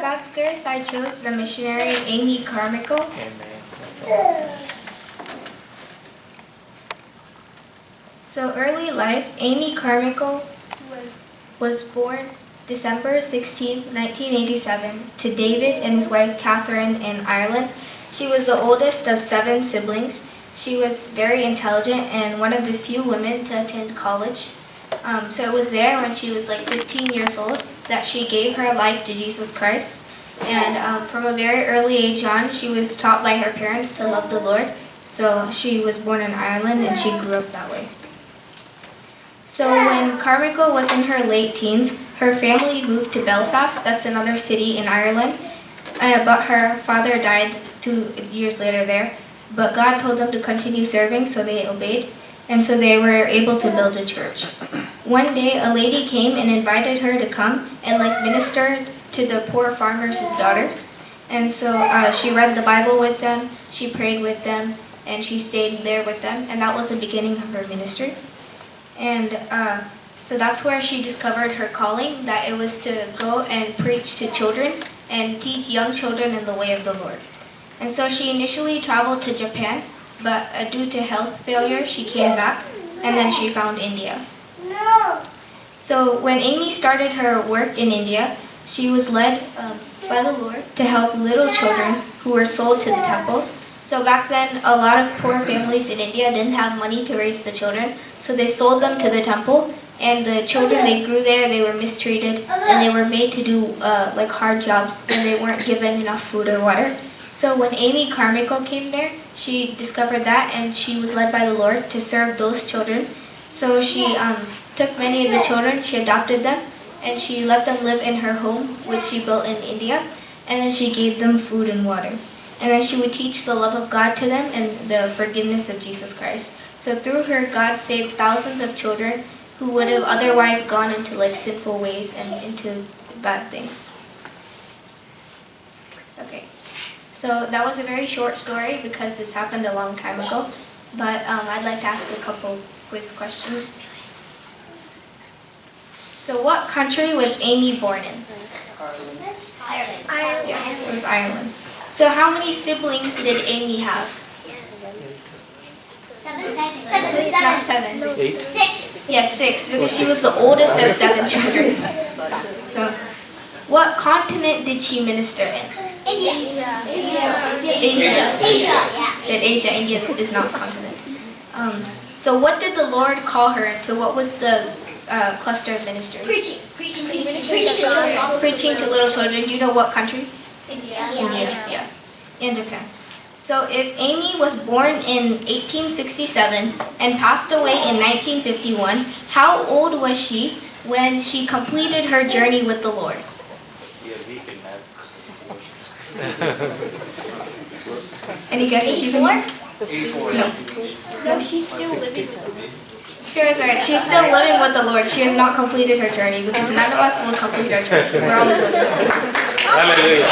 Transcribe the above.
God's grace, I chose the missionary Amy Carmichael. Amen. So early life, Amy Carmichael was born December 16, 1987, to David and his wife Catherine in Ireland. She was the oldest of 7 siblings. She was very intelligent and one of the few women to attend college. So it was there when she was like 15 years old that she gave her life to Jesus Christ. And from a very early age on, she was taught by her parents to love the Lord. So she was born in Ireland and she grew up that way. So when Carmichael was in her late teens, her family moved to Belfast, that's another city in Ireland. But her father died 2 years later there. But God told them to continue serving, so they obeyed. And so they were able to build a church. One day, a lady came and invited her to come and minister to the poor farmers' daughters. And so she read the Bible with them, she prayed with them, and she stayed there with them. And that was the beginning of her ministry. And so that's where she discovered her calling, that it was to go and preach to children and teach young children in the way of the Lord. And so she initially traveled to Japan, but due to health failure, she came back, and then she found India. So when Amy started her work in India, she was led by the Lord to help little children who were sold to the temples. So back then, a lot of poor families in India didn't have money to raise the children, so they sold them to the temple, and the children, they grew there, they were mistreated, and they were made to do hard jobs, and they weren't given enough food or water. So when Amy Carmichael came there, she discovered that, and she was led by the Lord to serve those children. So she took many of the children, she adopted them, and she let them live in her home, which she built in India, and then she gave them food and water. And then she would teach the love of God to them and the forgiveness of Jesus Christ. So through her, God saved thousands of children who would have otherwise gone into sinful ways and into bad things. Okay. So that was a very short story because this happened a long time ago, but I'd like to ask a couple quiz questions. So what country was Amy born in? Ireland. Yeah, it was Ireland. So how many siblings did Amy have? 7. Not 7. 8. 6. Yes, 6, because she was the oldest of 7 children. So what continent did she minister in? Asia. In Asia, India is not a continent. So what did the Lord call her into? What was the cluster of ministry? Preaching Preaching to little children. Do you know what country? India. Yeah. And Japan. So if Amy was born in 1867 and passed away in 1951, how old was she when she completed her journey with the Lord? Any guesses? 84? No, she's still living. Sure, is right. She's still living with the Lord. She has not completed her journey because none of us will complete our journey. We're always living. Hallelujah.